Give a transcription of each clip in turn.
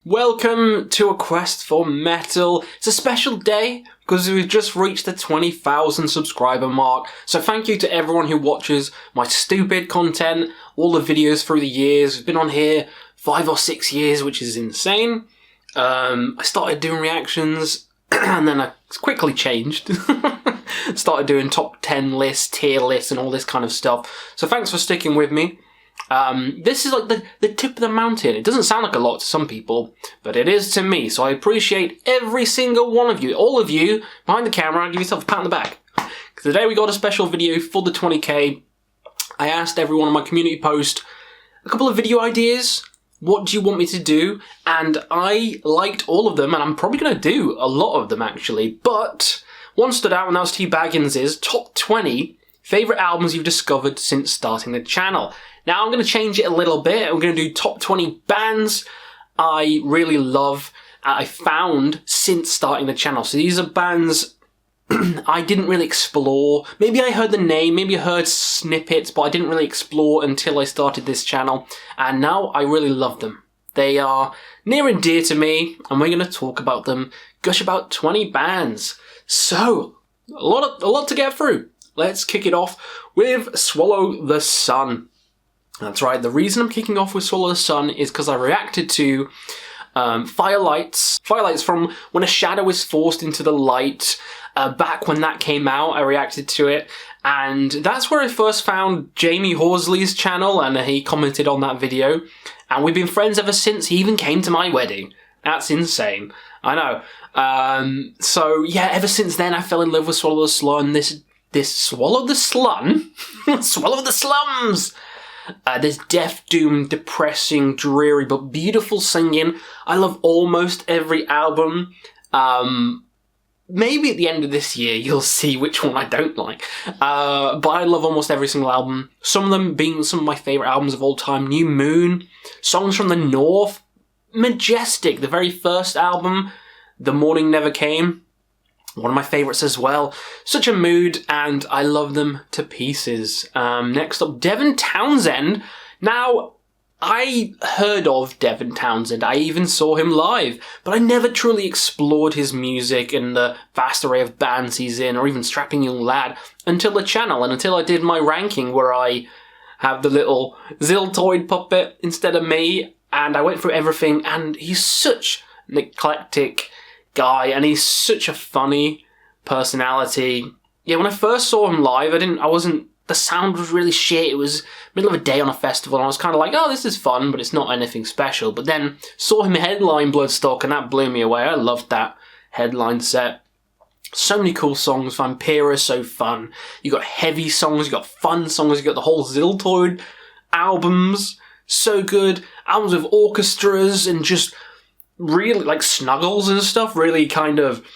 Welcome to A Quest for Metal. It's a special day because we've just reached the 20,000 subscriber mark. So thank you to everyone who watches my stupid content, all the videos through the years. We've been on here 5 or 6 years, which is insane. I started doing reactions and then I quickly changed. Started doing top 10 lists, tier lists and all this kind of stuff. So thanks for sticking with me. This is like the tip of the mountain. It doesn't sound like a lot to some people, but it is to me. So I appreciate every single one of you. All of you behind the camera, give yourself a pat on the back. Today we got a special video for the 20k. I asked everyone on my community post a couple of video ideas. What do you want me to do? And I liked all of them, and I'm probably going to do a lot of them actually. But one stood out, and that was T. Baggins's top 20 favourite albums you've discovered since starting the channel. Now I'm going to change it a little bit. I'm going to do top 20 bands I really love, I found since starting the channel. So these are bands I didn't really explore. Maybe I heard the name, maybe I heard snippets, but I didn't really explore until I started this channel. And now I really love them. They are near and dear to me, and we're going to talk about them, gush about 20 bands. So, a lot to get through. Let's kick it off with Swallow the Sun. That's right, the reason I'm kicking off with Swallow the Sun is because I reacted to Firelights from When a Shadow is Forced into the Light. Back when that came out, I reacted to it, and that's where I first found Jamie Horsley's channel, and he commented on that video, and we've been friends ever since. He even came to my wedding. That's insane. I know. So yeah, ever since then I fell in love with Swallow the Sun. This Swallow the Slun? Swallow the Slums! This deaf, doomed, depressing, dreary, but beautiful singing. I love almost every album. Maybe at the end of this year you'll see which one I don't like. But I love almost every single album. Some of them being some of my favourite albums of all time. New Moon, Songs from the North, Majestic, the very first album, The Morning Never Came. One of my favourites as well. Such a mood, and I love them to pieces. Next up, Devin Townsend. Now, I heard of Devin Townsend. I even saw him live, but I never truly explored his music and the vast array of bands he's in, or even Strapping Young Lad, until the channel, and until I did my ranking where I have the little Ziltoid puppet instead of me, and I went through everything, and he's such an eclectic guy, and he's such a funny personality. Yeah, when I first saw him live, the sound was really shit. It was middle of a day on a festival, and I was kind of like, oh, this is fun, but it's not anything special. But then saw him headline Bloodstock, and that blew me away. I loved that headline set. So many cool songs. Vampira, so fun. You got heavy songs, you got fun songs, you got the whole Ziltoid albums. So good. Albums with orchestras and just really like snuggles and stuff, really kind of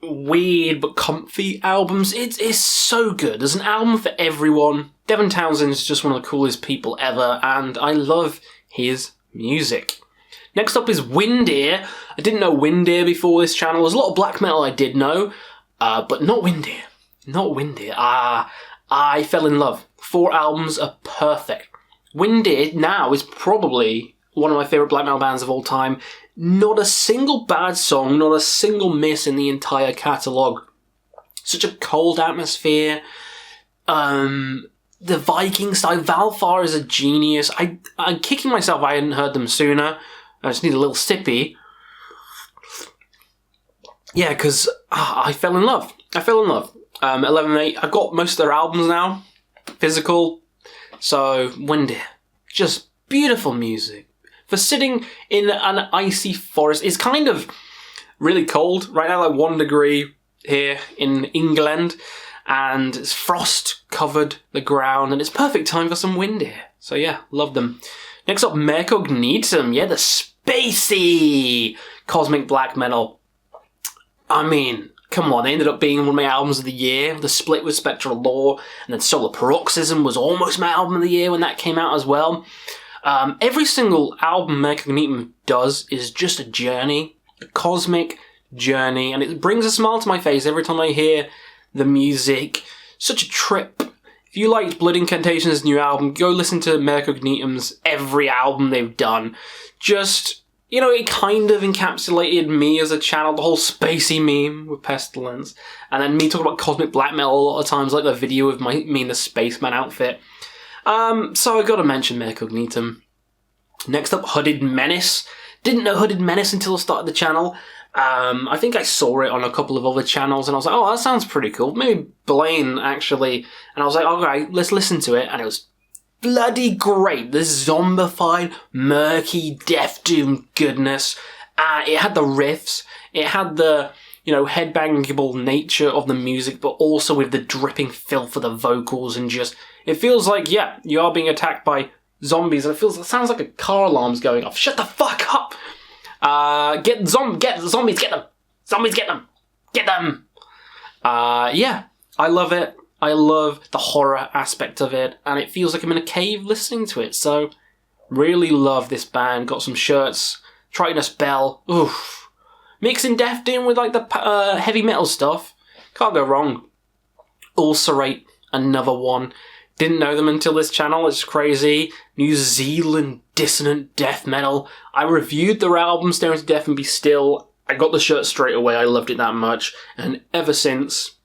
weird but comfy albums. It's so good. There's an album for everyone. Devin Townsend is just one of the coolest people ever, and I love his music. Next up is Windir. I didn't know Windir before this channel. There's a lot of black metal I did know, but not Windir. Not Windir. I fell in love. 4 albums are perfect. Windir now is probably one of my favourite black metal bands of all time. Not a single bad song, not a single miss in the entire catalogue. Such a cold atmosphere. The Viking style. Valfar is a genius. I'm kicking myself I hadn't heard them sooner. I just need a little sippy. Yeah, because I fell in love. 11/8. I've got most of their albums now. Physical. So, Windir. Just beautiful music. For sitting in an icy forest. It's kind of really cold right now, like 1 degree here in England, and it's frost covered the ground, and it's perfect time for some Windir. So yeah, love them. Next up, Mare Cognitum. Yeah, the spacey cosmic black metal. I mean, come on, they ended up being one of my albums of the year. The split with Spectral Law, and then Solar Paroxysm was almost my album of the year when that came out as well. Every single album Mare Cognitum does is just a journey, a cosmic journey, and it brings a smile to my face every time I hear the music. Such a trip. If you liked Blood Incantation's new album, go listen to Mare Cognitum's every album they've done. Just you know, it kind of encapsulated me as a channel, the whole spacey meme with Pestilence, and then me talking about cosmic black metal a lot of times, like the video of me in the spaceman outfit. So I gotta mention Mare Cognitum. Next up, Hooded Menace. Didn't know Hooded Menace until I started the channel. I think I saw it on a couple of other channels, and I was like, oh, that sounds pretty cool. Maybe Blaine, actually. And I was like, alright, let's listen to it, and it was bloody great. This zombified, murky, Death Doom goodness. It had the riffs, it had the, you know, headbangable nature of the music, but also with the dripping filth of the vocals, and just, it feels like, yeah, you are being attacked by zombies, and it sounds like a car alarm's going off. Shut the fuck up! Get zombies, get them! Zombies, get them! Get them! Yeah, I love it. I love the horror aspect of it, and it feels like I'm in a cave listening to it, so really love this band. Got some shirts, Tritonus Bell, oof. Mixing Death Doom with like the heavy metal stuff, can't go wrong. Ulcerate, another one. Didn't know them until this channel, it's crazy. New Zealand dissonant death metal. I reviewed their album, Staring to Death and Be Still. I got the shirt straight away, I loved it that much. And ever since,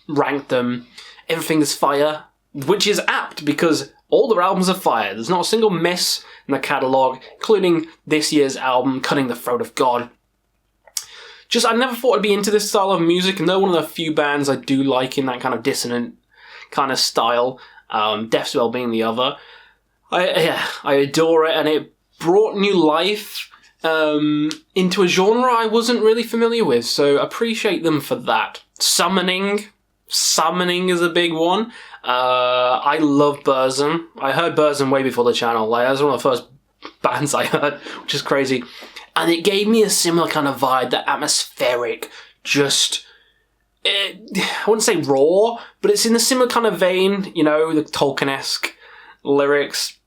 ranked them. Everything is fire, which is apt because all their albums are fire. There's not a single miss in the catalogue, including this year's album, Cutting the Throat of God. Just, I never thought I'd be into this style of music, and they're one of the few bands I do like in that kind of dissonant kind of style. Deathspell being the other. I adore it, and it brought new life into a genre I wasn't really familiar with, so appreciate them for that. Summoning is a big one. I love Burzum. I heard Burzum way before the channel. Like, that was one of the first bands I heard, which is crazy. And it gave me a similar kind of vibe, that atmospheric, just... I wouldn't say raw, but it's in a similar kind of vein, you know, the Tolkien-esque lyrics.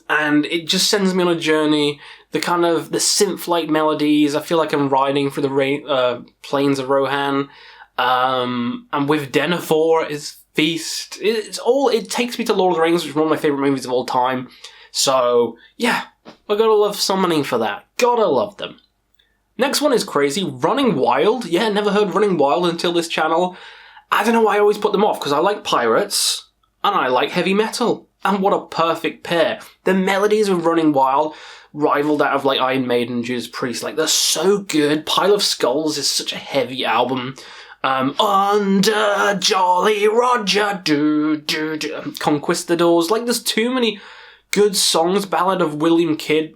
And it just sends me on a journey. The kind of, the synth-like melodies, I feel like I'm riding through the plains of Rohan. And with Denethor, is Feast. It takes me to Lord of the Rings, which is one of my favourite movies of all time. So, yeah, I gotta love Summoning for that. Gotta love them. Next one is crazy. Running Wild. Yeah, never heard Running Wild until this channel. I don't know why I always put them off, because I like pirates, and I like heavy metal. And what a perfect pair. The melodies of Running Wild rival that of like Iron Maiden, Judas Priest. Like, they're so good. Pile of Skulls is such a heavy album. Under Jolly Roger, Conquistadors. Like, there's too many good songs. Ballad of William Kidd.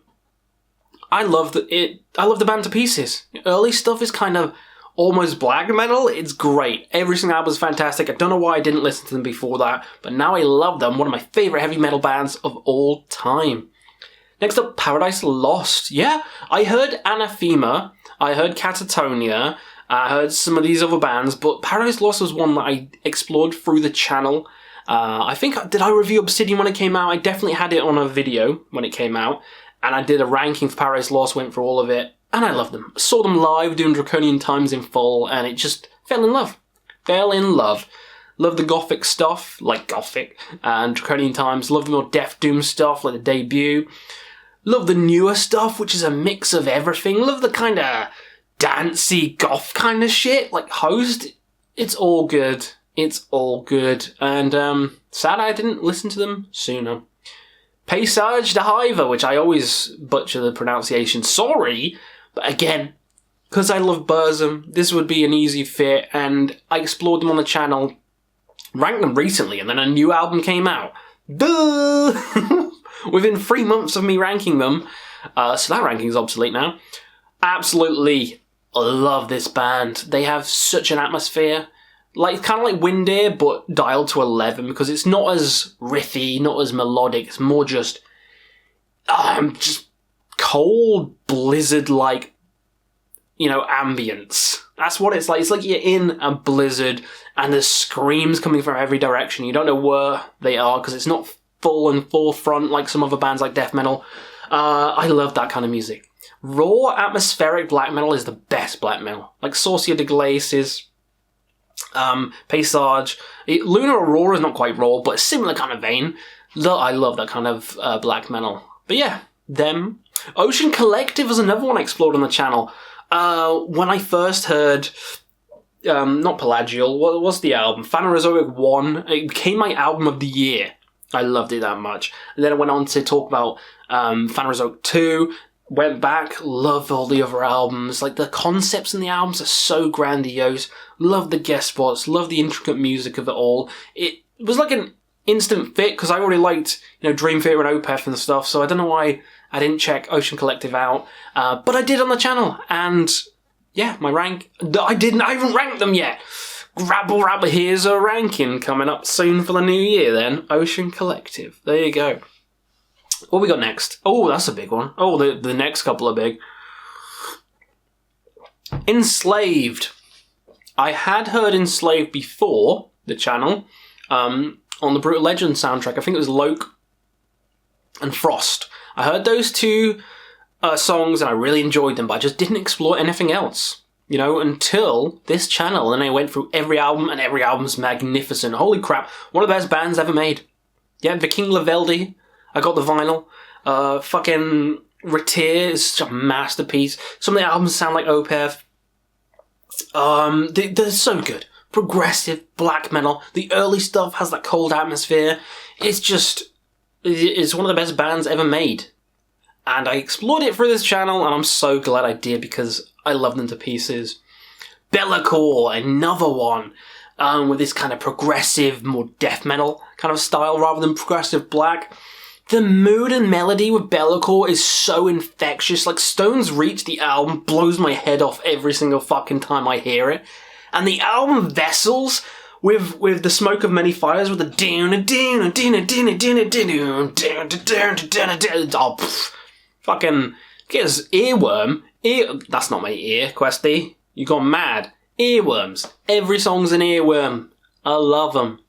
I love the band to pieces. Early stuff is kind of almost black metal. It's great. Every single album is fantastic. I don't know why I didn't listen to them before that, but now I love them. One of my favourite heavy metal bands of all time. Next up, Paradise Lost. Yeah, I heard Anathema. I heard Catatonia. I heard some of these other bands, but Paradise Lost was one that I explored through the channel. I think, did I review Obsidian when it came out? I definitely had it on a video when it came out. And I did a ranking for Paradise Lost, went through all of it, and I loved them. Saw them live doing Draconian Times in full, and it just fell in love. Love the gothic stuff, like Gothic, and Draconian Times. Love the more Death Doom stuff, like the debut. Love the newer stuff, which is a mix of everything. Love the kind of dancey goth kind of shit, like Host. It's all good. It's all good. And sad I didn't listen to them sooner. Paysage the Hiver, which I always butcher the pronunciation, sorry, but again, because I love Burzum, this would be an easy fit, and I explored them on the channel, ranked them recently, and then a new album came out. Duh! Within 3 months of me ranking them, so that ranking's obsolete now. Absolutely love this band. They have such an atmosphere. Like, kind of like Windir, but dialed to 11, because it's not as riffy, not as melodic. It's more just cold, blizzard-like, you know, ambience. That's what it's like. It's like you're in a blizzard, and there's screams coming from every direction. You don't know where they are, because it's not full and forefront like some other bands like death metal. I love that kind of music. Raw, atmospheric black metal is the best black metal. Like Sorcier de Glace is... Paysage. Lunar Aurora is not quite raw, but a similar kind of vein. I love that kind of black metal. But yeah, them. Ocean Collective was another one I explored on the channel. When I first heard, not Pelagial, what was the album? Phanerozoic 1. It became my album of the year. I loved it that much. And then I went on to talk about Phanerozoic 2. Went back, loved all the other albums. Like, the concepts in the albums are so grandiose. Love the guest spots. Love the intricate music of it all. It was like an instant fit, because I already liked, Dream Theater and Opeth and stuff, so I don't know why I didn't check Ocean Collective out. But I did on the channel, and yeah, my rank... I haven't ranked them yet! Grabble rabble, here's a ranking coming up soon for the new year then. Ocean Collective. There you go. What we got next? Oh, that's a big one. Oh, the next couple are big. Enslaved. I had heard Enslaved before the channel, on the Brutal Legend soundtrack. I think it was Loke and Frost. I heard those two songs and I really enjoyed them, but I just didn't explore anything else, until this channel. And I went through every album, and every album's magnificent. Holy crap, one of the best bands ever made. Yeah, Viking Laveldi. I got the vinyl. Fucking Retir is such a masterpiece. Some of the albums sound like Opeth. They're so good. Progressive, black metal. The early stuff has that cold atmosphere. It's one of the best bands ever made. And I explored it through this channel, and I'm so glad I did, because I love them to pieces. Belakor, another one. With this kind of progressive, more death metal kind of style rather than progressive black. The mood and melody with Belakor is so infectious. Like, Stone's Reach, the album, blows my head off every single fucking time I hear it. And the album Vessels, with the Smoke of Many Fires, with the fucking get us earworm. That's not my ear, Questy. You gone mad. Earworms. Every song's an earworm. I love them.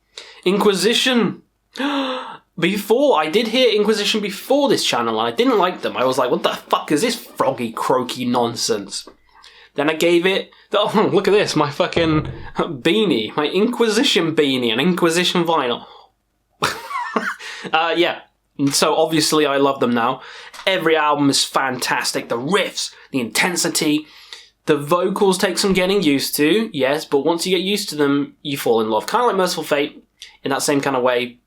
Inquisition. I did hear Inquisition before this channel, and I didn't like them. I was like, what the fuck is this froggy, croaky nonsense? Then I gave it... Oh, look at this, my fucking beanie. My Inquisition beanie, an Inquisition vinyl. Yeah. So obviously I love them now. Every album is fantastic. The riffs, the intensity... The vocals take some getting used to, yes, but once you get used to them, you fall in love. Kind of like Merciful Fate, in that same kind of way.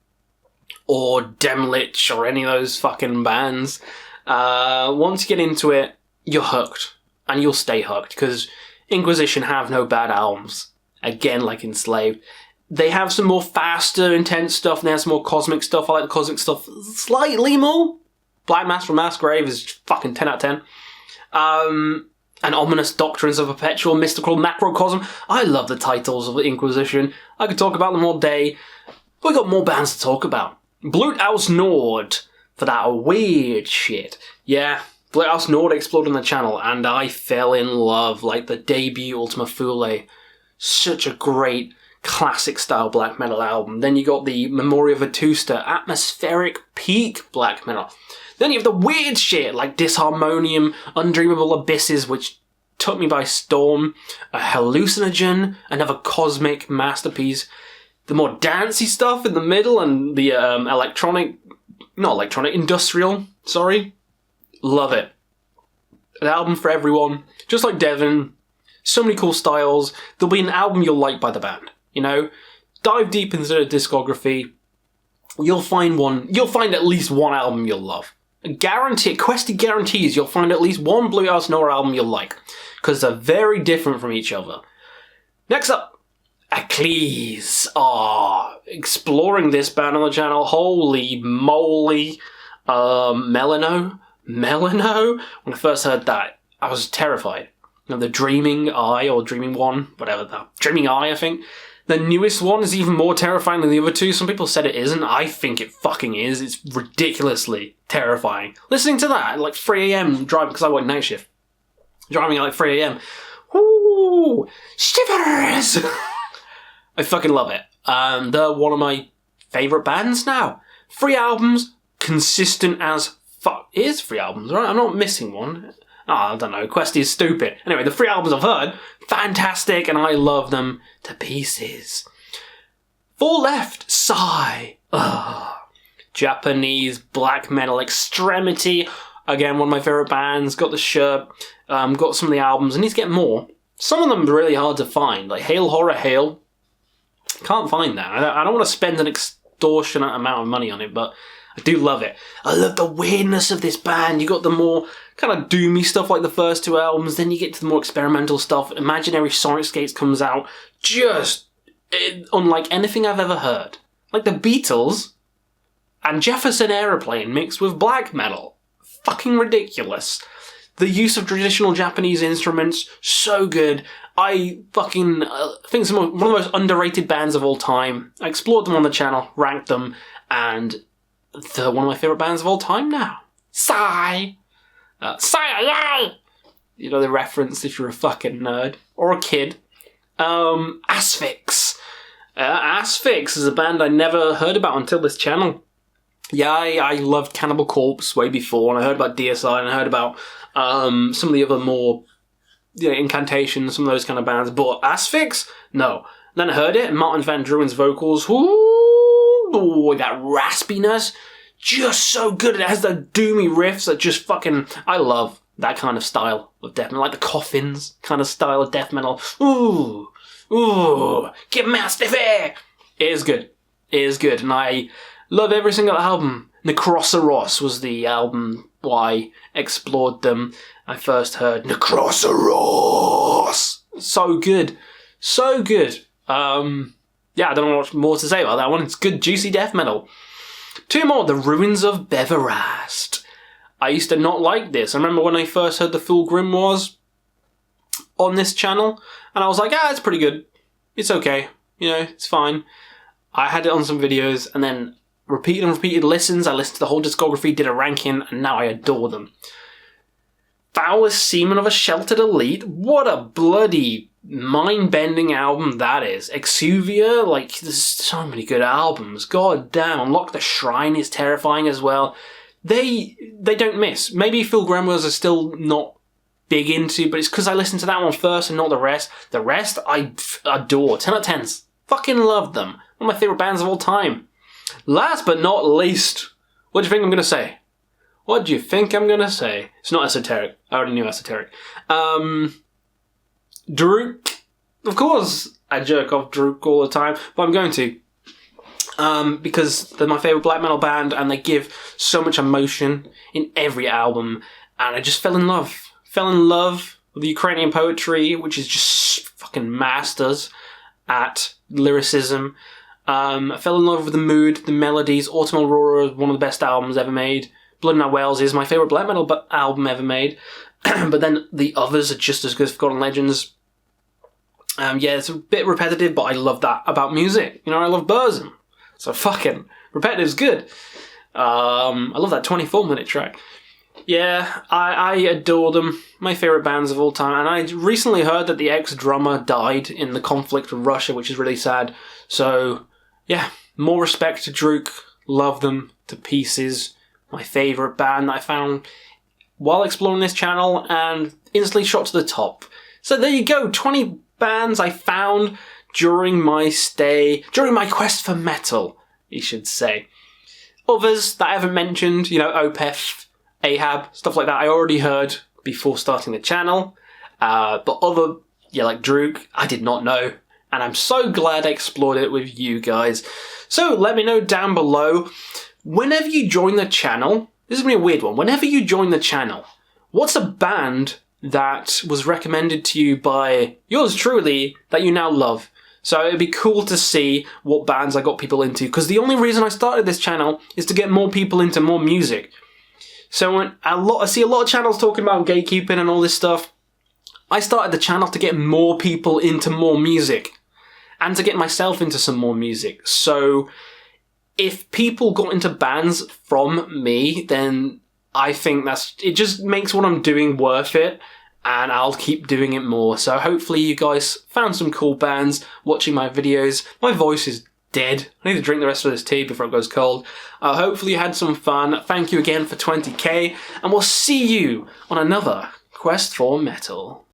Or Demlich, or any of those fucking bands. Once you get into it, you're hooked. And you'll stay hooked, because Inquisition have no bad albums. Again, like Enslaved. They have some more faster, intense stuff, and they have some more cosmic stuff. I like the cosmic stuff slightly more. Black Mass from Massgrave is fucking 10 out of 10. And Ominous Doctrines of Perpetual Mystical Macrocosm. I love the titles of the Inquisition. I could talk about them all day. But we got more bands to talk about. Blut aus Nord for that weird shit. Yeah, Blut aus Nord explored on the channel, and I fell in love. Like the debut Ultima Thule. Such a great classic style black metal album. Then you got the Memoria Vetusta, atmospheric peak black metal. Then you have the weird shit like Disharmonium, Undreamable Abysses, which took me by storm, a Hallucinogen, another cosmic masterpiece, the more dancey stuff in the middle, and the industrial, love it. An album for everyone, just like Devin, so many cool styles. There'll be an album you'll like by the band, dive deep into their discography, you'll find at least one album you'll love. Questy guarantees you'll find at least one Blut aus Nord album you'll like, because they're very different from each other. Next up, Akhyls. Exploring this band on the channel, holy moly. Melano? When I first heard that, I was terrified. The Dreaming Eye, or Dreaming One, whatever that. Dreaming Eye, I think. The newest one is even more terrifying than the other two. Some people said it isn't. I think it fucking is. It's ridiculously terrifying. Listening to that at like 3 a.m. driving, because I work night shift. Driving at like 3 a.m. Woo! Shivers! I fucking love it. They're one of my favourite bands now. 3 albums, consistent as fuck. It is 3 albums, right? I'm not missing one. I don't know, Questy is stupid. Anyway, the 3 albums I've heard, fantastic, and I love them to pieces. 4 left, Sigh. Japanese black metal extremity. Again, one of my favourite bands. Got the shirt. Got some of the albums. I need to get more. Some of them are really hard to find. Like Hail Horror Hail. Can't find that. I don't want to spend an extortionate amount of money on it, but I do love it. I love the weirdness of this band. You got the more kind of doomy stuff like the first two albums, then you get to the more experimental stuff. Imaginary Sonicscapes comes out, just unlike anything I've ever heard. Like the Beatles and Jefferson Aeroplane mixed with black metal. Fucking ridiculous. The use of traditional Japanese instruments, so good. I fucking think it's one of the most underrated bands of all time. I explored them on the channel, ranked them, and they're one of my favourite bands of all time now. Sigh! Sigh! You know the reference if you're a fucking nerd. Or a kid. Asphyx. Asphyx is a band I never heard about until this channel. Yeah, I loved Cannibal Corpse way before, and I heard about DSI, and I heard about some of the other more Incantation, some of those kind of bands. But Asphyx? No. Then I heard it, and Martin Van Druen's vocals, ooh, that raspiness, just so good. It has the doomy riffs that just fucking... I love that kind of style of death metal, like the Coffins kind of style of death metal. Ooh, get mastiff air! It is good. It is good, and I love every single album. Necroceros was the album I explored them. I first heard Necroceros! So good. So good. Yeah, I don't know what more to say about that one. It's good, juicy death metal. Two more, The Ruins of Berverast. I used to not like this. I remember when I first heard the full Grimoires on this channel, and I was like, it's pretty good. It's okay. It's fine. I had it on some videos, and then repeated listens. I listened to the whole discography, did a ranking, and now I adore them. Foulest Semen of a Sheltered Elite. What a bloody mind-bending album that is. Exuvia, there's so many good albums. God damn, Unlock the Shrine is terrifying as well. They don't miss. Maybe Phil Grimoires are still not big into, but it's because I listened to that one first and not the rest. The rest, I adore. 10 out of 10s. Fucking love them. One of my favourite bands of all time. Last but not least, what do you think I'm going to say? What do you think I'm going to say? It's not esoteric. I already knew esoteric. Drudkh. Of course, I jerk off Drudkh all the time, but I'm going to. Because they're my favourite black metal band, and they give so much emotion in every album, and I just fell in love. Fell in love with the Ukrainian poetry, which is just fucking masters at lyricism. I fell in love with the mood, the melodies. Autumn Aurora is one of the best albums ever made. Blood in Our Wells is my favourite black metal album ever made. But then the others are just as good as Forgotten Legends. It's a bit repetitive, but I love that about music. I love Burzum. So fucking repetitive's good. I love that 24-minute track. Yeah, I adore them. My favourite bands of all time. And I recently heard that the ex-drummer died in the conflict with Russia, which is really sad. So, yeah, more respect to Drudkh. Love them to pieces. My favourite band that I found while exploring this channel and instantly shot to the top. So there you go, 20 bands I found during my quest for metal, you should say. Others that I haven't mentioned, Opeth, Ahab, stuff like that, I already heard before starting the channel. But other, like Drudkh, I did not know. And I'm so glad I explored it with you guys. So let me know down below, whenever you join the channel, this is going to be a weird one, whenever you join the channel, what's a band that was recommended to you by yours truly that you now love? So it'd be cool to see what bands I got people into, because the only reason I started this channel is to get more people into more music. So when I see a lot of channels talking about gatekeeping and all this stuff, I started the channel to get more people into more music and to get myself into some more music. So if people got into bands from me, then I think it just makes what I'm doing worth it, and I'll keep doing it more. So hopefully you guys found some cool bands watching my videos. My voice is dead. I need to drink the rest of this tea before it goes cold. Hopefully you had some fun. Thank you again for 20k, and we'll see you on another Quest for Metal.